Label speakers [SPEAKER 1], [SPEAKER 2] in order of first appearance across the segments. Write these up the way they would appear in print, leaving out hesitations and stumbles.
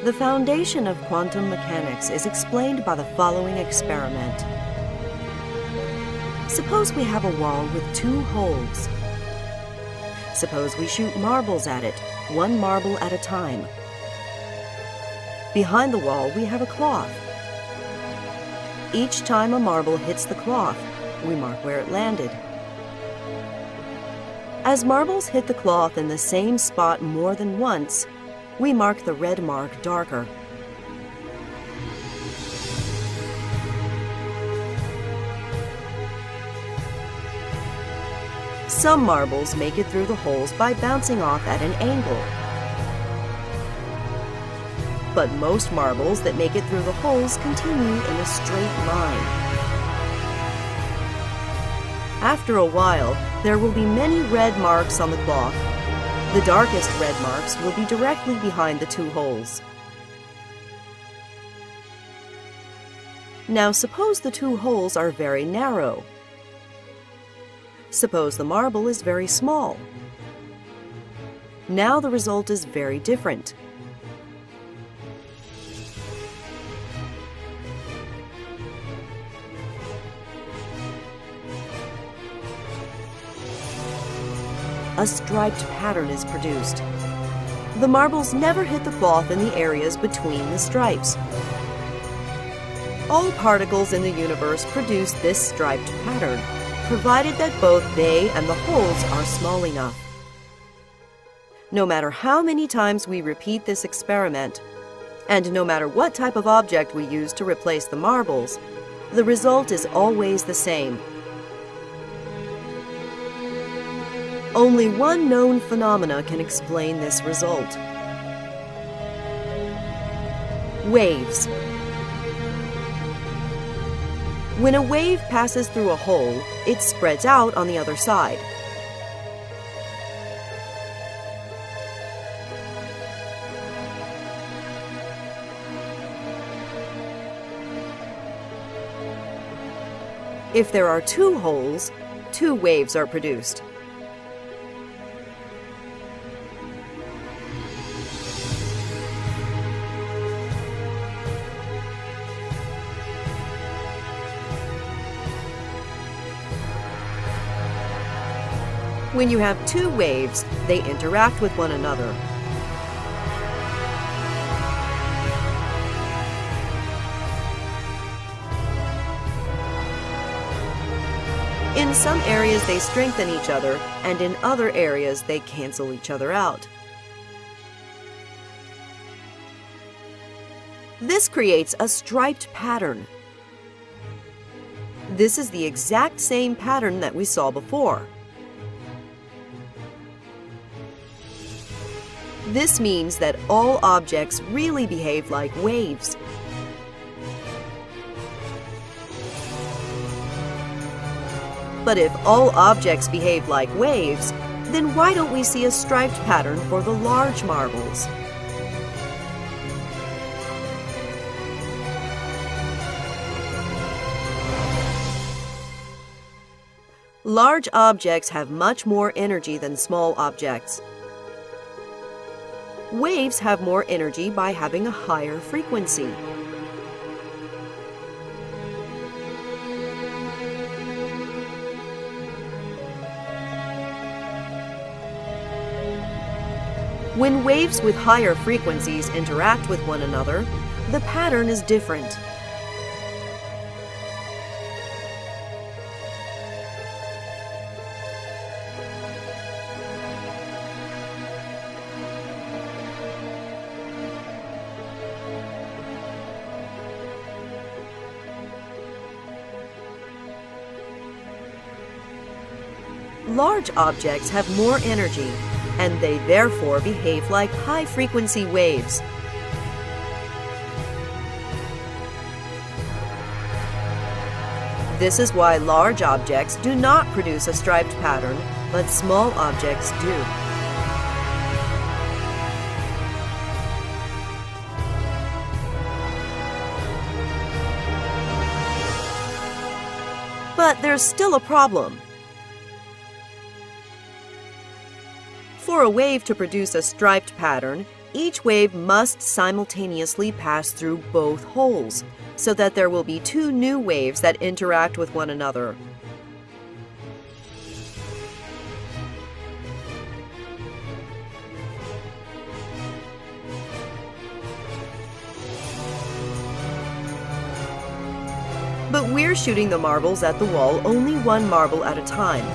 [SPEAKER 1] The foundation of quantum mechanics is explained by the following experiment. Suppose we have a wall with two holes. Suppose we shoot marbles at it, one marble at a time. Behind the wall, we have a cloth. Each time a marble hits the cloth, we mark where it landed. As marbles hit the cloth in the same spot more than once, we mark the red mark darker. Some marbles make it through the holes by bouncing off at an angle. But most marbles that make it through the holes continue in a straight line. After a while, there will be many red marks on the cloth. The darkest red marks will be directly behind the two holes. Now suppose the two holes are very narrow. Suppose the marble is very small. Now the result is very different. A striped pattern is produced. The marbles never hit the cloth in the areas between the stripes. All particles in the universe produce this striped pattern, provided that both they and the holes are small enough. No matter how many times we repeat this experiment, and no matter what type of object we use to replace the marbles, the result is always the same. Only one known phenomena can explain this result. Waves. When a wave passes through a hole, it spreads out on the other side. If there are two holes, two waves are produced. When you have two waves, they interact with one another. In some areas they strengthen each other, and in other areas they cancel each other out. This creates a striped pattern. This is the exact same pattern that we saw before. This means that all objects really behave like waves. But if all objects behave like waves, then why don't we see a striped pattern for the large marbles? Large objects have much more energy than small objects. Waves have more energy by having a higher frequency. When waves with higher frequencies interact with one another, the pattern is different. Large objects have more energy, and they therefore behave like high-frequency waves. This is why large objects do not produce a striped pattern, but small objects do. But there's still a problem. For a wave to produce a striped pattern, each wave must simultaneously pass through both holes, so that there will be two new waves that interact with one another. But we're shooting the marbles at the wall only one marble at a time.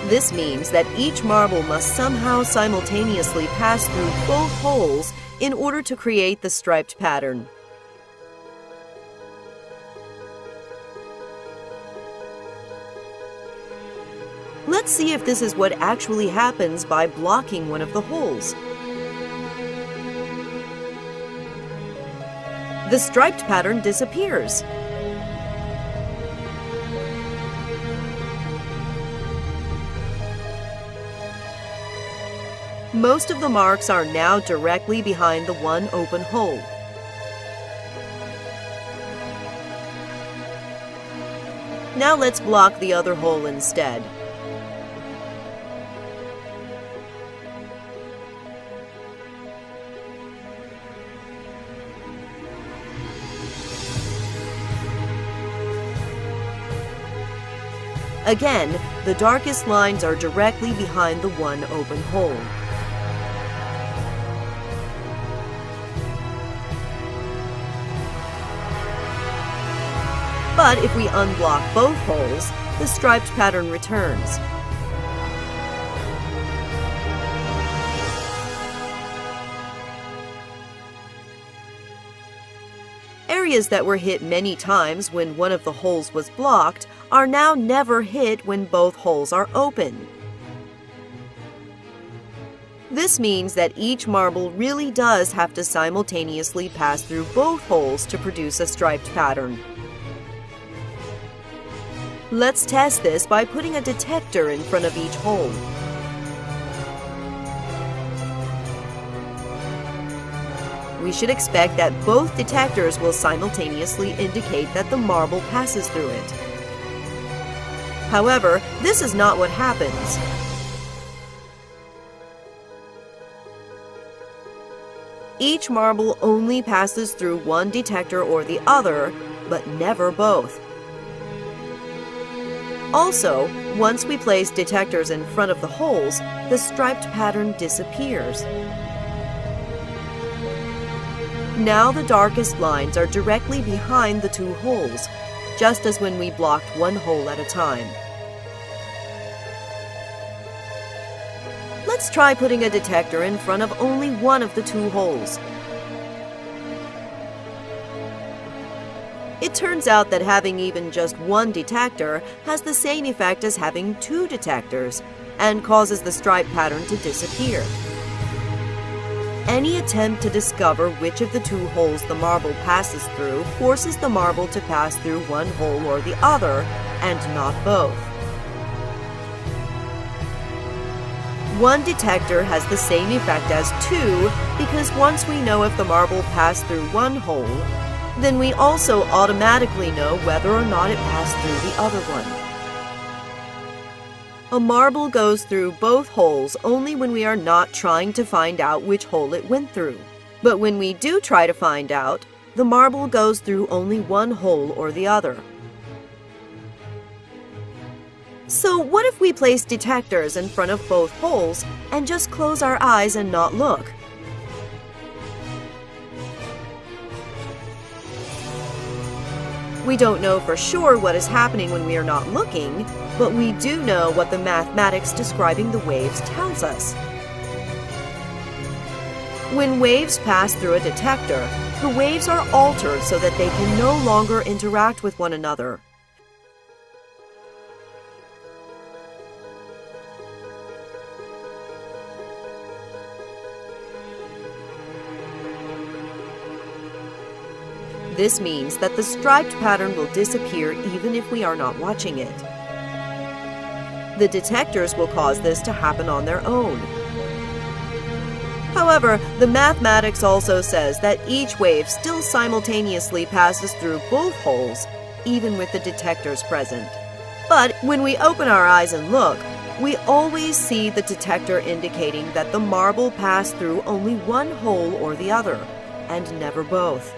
[SPEAKER 1] This means that each marble must somehow simultaneously pass through both holes in order to create the striped pattern. Let's see if this is what actually happens by blocking one of the holes. The striped pattern disappears. Most of the marks are now directly behind the one open hole. Now let's block the other hole instead. Again, the darkest lines are directly behind the one open hole. But if we unblock both holes, the striped pattern returns. Areas that were hit many times when one of the holes was blocked are now never hit when both holes are open. This means that each marble really does have to simultaneously pass through both holes to produce a striped pattern. Let's test this by putting a detector in front of each hole. We should expect that both detectors will simultaneously indicate that the marble passes through it. However, this is not what happens. Each marble only passes through one detector or the other, but never both. Also, once we place detectors in front of the holes, the striped pattern disappears. Now the darkest lines are directly behind the two holes, just as when we blocked one hole at a time. Let's try putting a detector in front of only one of the two holes. It turns out that having even just one detector has the same effect as having two detectors and causes the stripe pattern to disappear. Any attempt to discover which of the two holes the marble passes through forces the marble to pass through one hole or the other, and not both. One detector has the same effect as two because once we know if the marble passed through one hole, then we also automatically know whether or not it passed through the other one. A marble goes through both holes only when we are not trying to find out which hole it went through. But when we do try to find out, the marble goes through only one hole or the other. So what if we place detectors in front of both holes and just close our eyes and not look? We don't know for sure what is happening when we are not looking, but we do know what the mathematics describing the waves tells us. When waves pass through a detector, the waves are altered so that they can no longer interact with one another. This means that the striped pattern will disappear even if we are not watching it. The detectors will cause this to happen on their own. However, the mathematics also says that each wave still simultaneously passes through both holes, even with the detectors present. But when we open our eyes and look, we always see the detector indicating that the marble passed through only one hole or the other, and never both.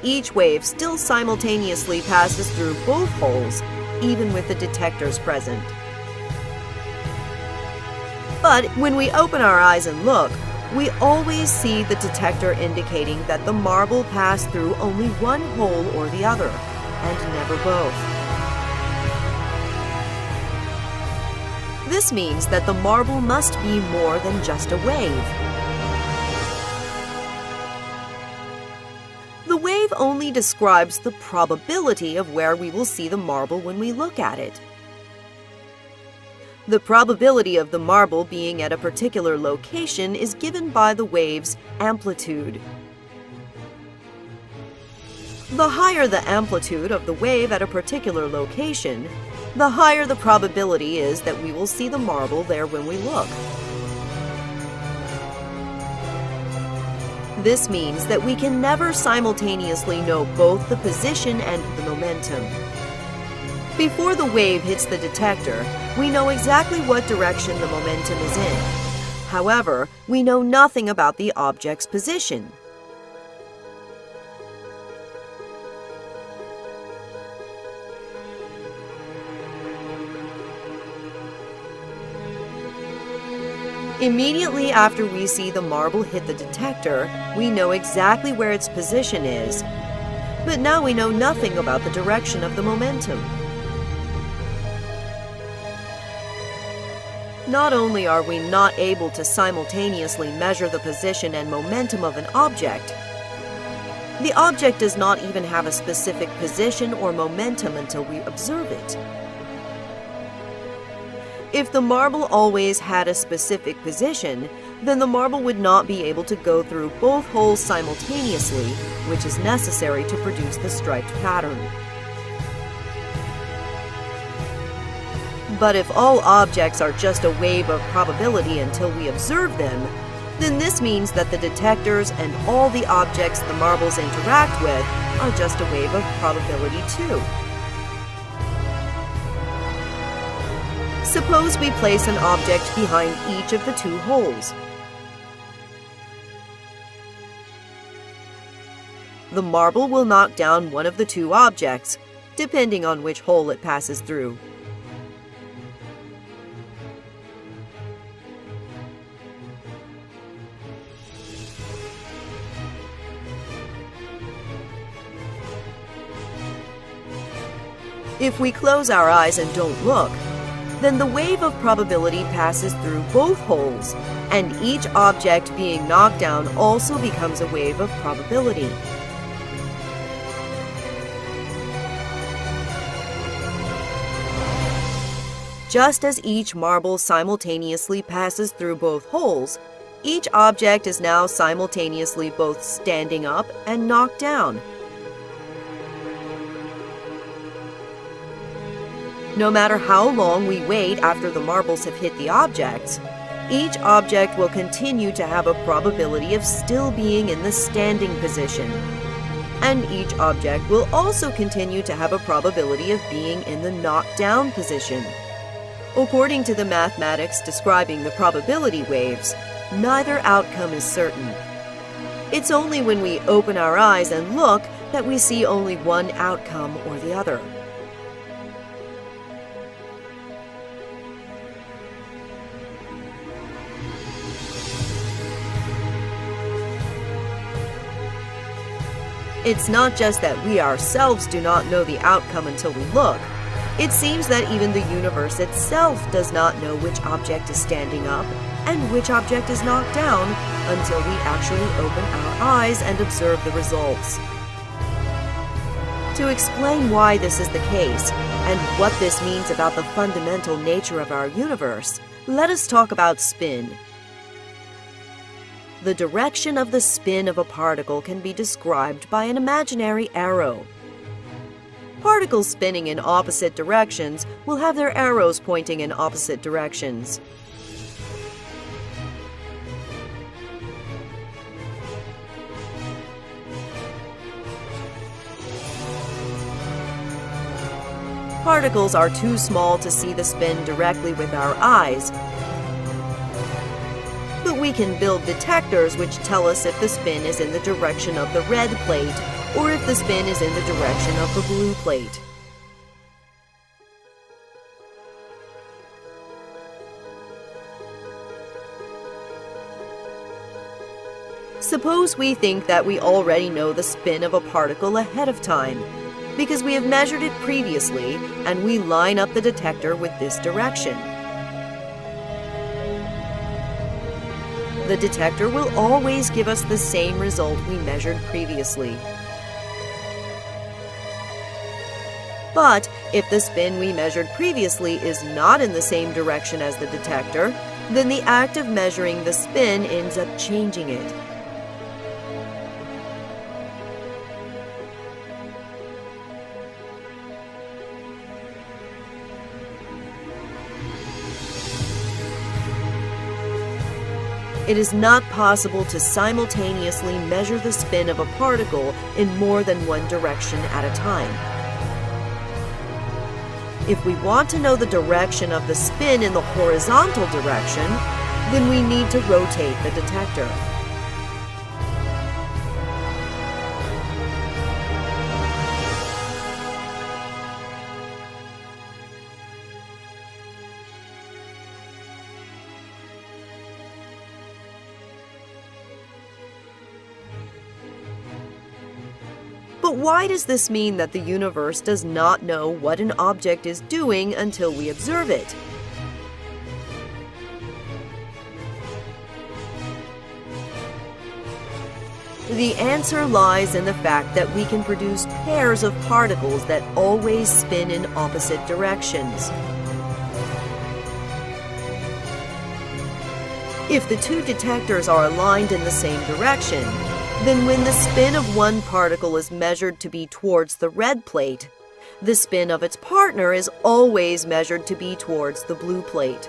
[SPEAKER 1] Each wave still simultaneously passes through both holes, even with the detectors present. But when we open our eyes and look, we always see the detector indicating that the marble passed through only one hole or the other, and never both. This means that the marble must be more than just a wave. The wave only describes the probability of where we will see the marble when we look at it. The probability of the marble being at a particular location is given by the wave's amplitude. The higher the amplitude of the wave at a particular location, the higher the probability is that we will see the marble there when we look. This means that we can never simultaneously know both the position and the momentum. Before the wave hits the detector, we know exactly what direction the momentum is in. However, we know nothing about the object's position. Immediately after we see the marble hit the detector, we know exactly where its position is. But now we know nothing about the direction of the momentum. Not only are we not able to simultaneously measure the position and momentum of an object, the object does not even have a specific position or momentum until we observe it. If the marble always had a specific position, then the marble would not be able to go through both holes simultaneously, which is necessary to produce the striped pattern. But if all objects are just a wave of probability until we observe them, then this means that the detectors and all the objects the marbles interact with are just a wave of probability too. Suppose we place an object behind each of the two holes. The marble will knock down one of the two objects, depending on which hole it passes through. If we close our eyes and don't look, then the wave of probability passes through both holes, and each object being knocked down also becomes a wave of probability. Just as each marble simultaneously passes through both holes, each object is now simultaneously both standing up and knocked down. No matter how long we wait after the marbles have hit the objects, each object will continue to have a probability of still being in the standing position. And each object will also continue to have a probability of being in the knocked down position. According to the mathematics describing the probability waves, neither outcome is certain. It's only when we open our eyes and look that we see only one outcome or the other. It's not just that we ourselves do not know the outcome until we look. It seems that even the universe itself does not know which object is standing up and which object is knocked down until we actually open our eyes and observe the results. To explain why this is the case and what this means about the fundamental nature of our universe, let us talk about spin. The direction of the spin of a particle can be described by an imaginary arrow. Particles spinning in opposite directions will have their arrows pointing in opposite directions. particles are too small to see the spin directly with our eyes, but we can build detectors which tell us if the spin is in the direction of the red plate or if the spin is in the direction of the blue plate. Suppose we think that we already know the spin of a particle ahead of time, because we have measured it previously and we line up the detector with this direction. The detector will always give us the same result we measured previously. But if the spin we measured previously is not in the same direction as the detector, then the act of measuring the spin ends up changing it. It is not possible to simultaneously measure the spin of a particle in more than one direction at a time. If we want to know the direction of the spin in the horizontal direction, then we need to rotate the detector. But why does this mean that the universe does not know what an object is doing until we observe it? The answer lies in the fact that we can produce pairs of particles that always spin in opposite directions. If the two detectors are aligned in the same direction, then when the spin of one particle is measured to be towards the red plate, the spin of its partner is always measured to be towards the blue plate.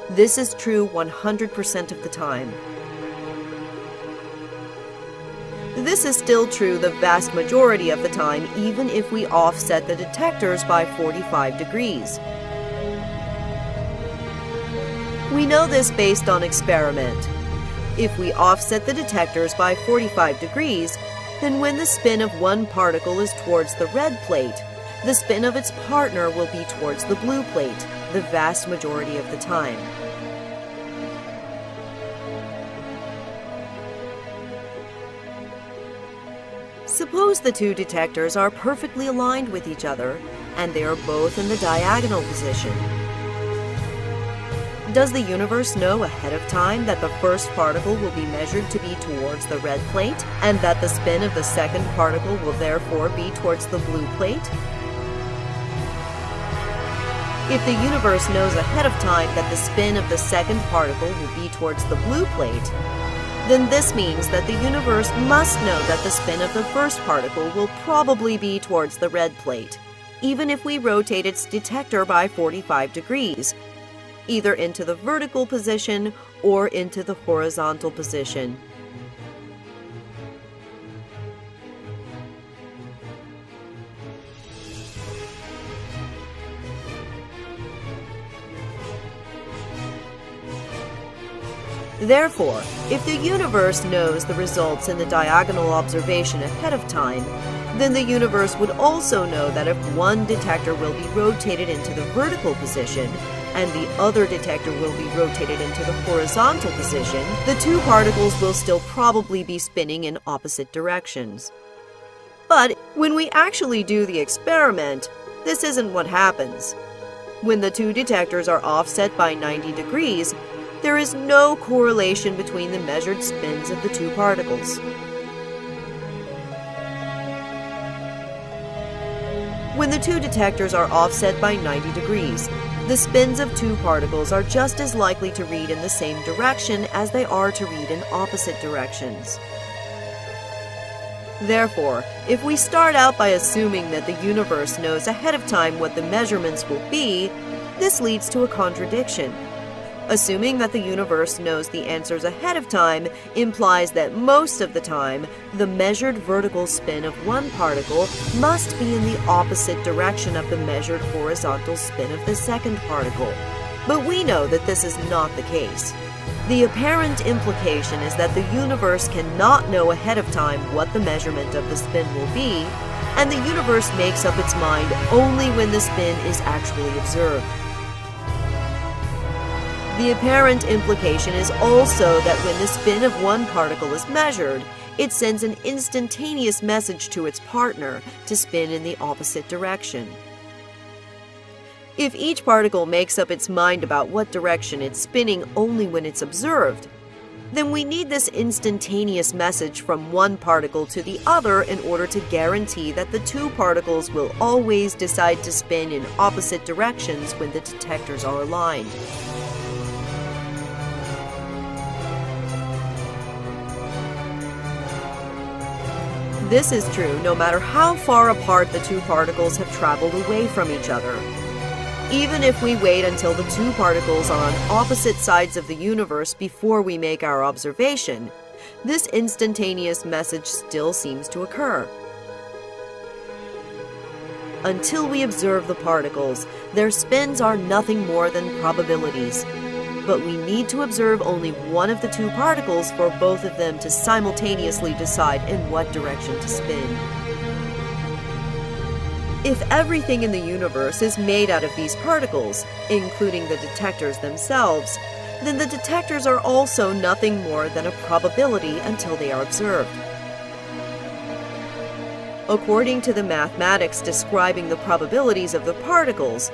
[SPEAKER 1] This is true 100% of the time. This is still true the vast majority of the time, even if we offset the detectors by 45 degrees. We know this based on experiment. If we offset the detectors by 45 degrees, then when the spin of one particle is towards the red plate, the spin of its partner will be towards the blue plate, the vast majority of the time. Suppose the two detectors are perfectly aligned with each other, and they are both in the diagonal position. Does the universe know ahead of time that the first particle will be measured to be towards the red plate, and that the spin of the second particle will therefore be towards the blue plate? If the universe knows ahead of time that the spin of the second particle will be towards the blue plate, then this means that the universe must know that the spin of the first particle will probably be towards the red plate, even if we rotate its detector by 45 degrees, either into the vertical position or into the horizontal position. Therefore, if the universe knows the results in the diagonal observation ahead of time, then the universe would also know that if one detector will be rotated into the vertical position, and the other detector will be rotated into the horizontal position, the two particles will still probably be spinning in opposite directions. But when we actually do the experiment, this isn't what happens. When the two detectors are offset by 90 degrees, there is no correlation between the measured spins of the two particles. When the two detectors are offset by 90 degrees, the spins of two particles are just as likely to read in the same direction as they are to read in opposite directions. Therefore, if we start out by assuming that the universe knows ahead of time what the measurements will be, this leads to a contradiction. Assuming that the universe knows the answers ahead of time implies that most of the time, the measured vertical spin of one particle must be in the opposite direction of the measured horizontal spin of the second particle. But we know that this is not the case. The apparent implication is that the universe cannot know ahead of time what the measurement of the spin will be, and the universe makes up its mind only when the spin is actually observed. The apparent implication is also that when the spin of one particle is measured, it sends an instantaneous message to its partner to spin in the opposite direction. If each particle makes up its mind about what direction it's spinning only when it's observed, then we need this instantaneous message from one particle to the other in order to guarantee that the two particles will always decide to spin in opposite directions when the detectors are aligned. This is true no matter how far apart the two particles have traveled away from each other. Even if we wait until the two particles are on opposite sides of the universe before we make our observation, this instantaneous message still seems to occur. Until we observe the particles, their spins are nothing more than probabilities. But we need to observe only one of the two particles for both of them to simultaneously decide in what direction to spin. If everything in the universe is made out of these particles, including the detectors themselves, then the detectors are also nothing more than a probability until they are observed. According to the mathematics describing the probabilities of the particles,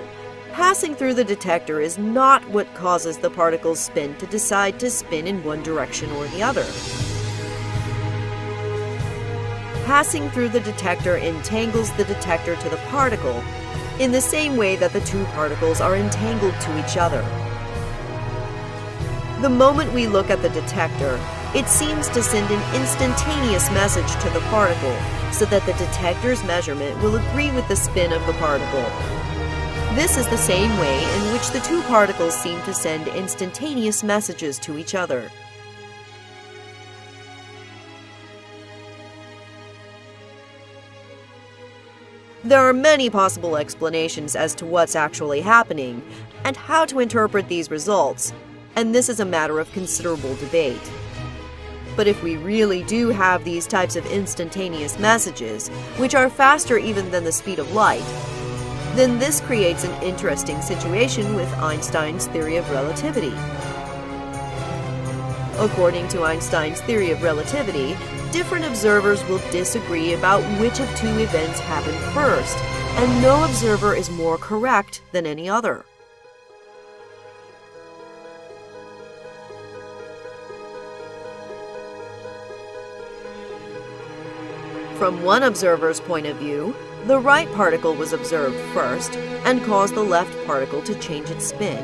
[SPEAKER 1] passing through the detector is not what causes the particle's spin to decide to spin in one direction or the other. Passing through the detector entangles the detector to the particle, in the same way that the two particles are entangled to each other. The moment we look at the detector, it seems to send an instantaneous message to the particle so that the detector's measurement will agree with the spin of the particle. This is the same way in which the two particles seem to send instantaneous messages to each other. There are many possible explanations as to what's actually happening and how to interpret these results, and this is a matter of considerable debate. But if we really do have these types of instantaneous messages, which are faster even than the speed of light, then this creates an interesting situation with Einstein's theory of relativity. According to Einstein's theory of relativity, different observers will disagree about which of two events happened first, and no observer is more correct than any other. From one observer's point of view, the right particle was observed first and caused the left particle to change its spin.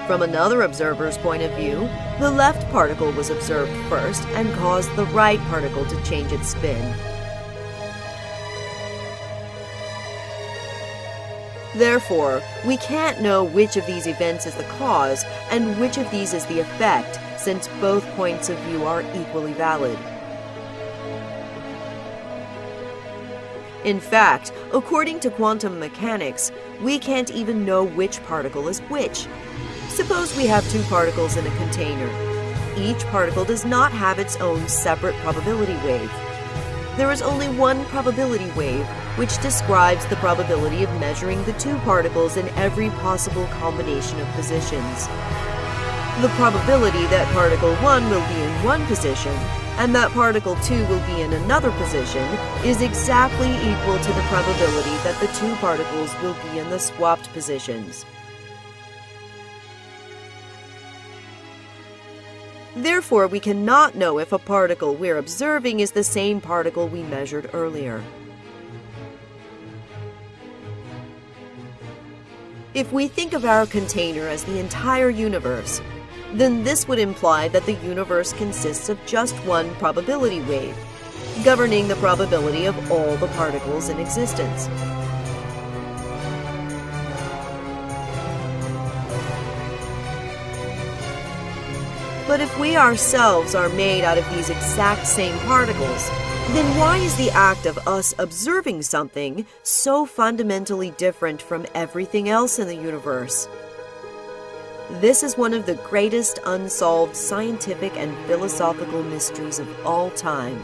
[SPEAKER 1] From another observer's point of view, the left particle was observed first and caused the right particle to change its spin. Therefore, we can't know which of these events is the cause and which of these is the effect, since both points of view are equally valid. In fact, according to quantum mechanics, we can't even know which particle is which. Suppose we have two particles in a container. Each particle does not have its own separate probability wave. There is only one probability wave, which describes the probability of measuring the two particles in every possible combination of positions. The probability that particle 1 will be in one position and that particle 2 will be in another position is exactly equal to the probability that the two particles will be in the swapped positions. Therefore, we cannot know if a particle we're observing is the same particle we measured earlier. If we think of our container as the entire universe, then this would imply that the universe consists of just one probability wave, governing the probability of all the particles in existence. But if we ourselves are made out of these exact same particles, then why is the act of us observing something so fundamentally different from everything else in the universe? This is one of the greatest unsolved scientific and philosophical mysteries of all time,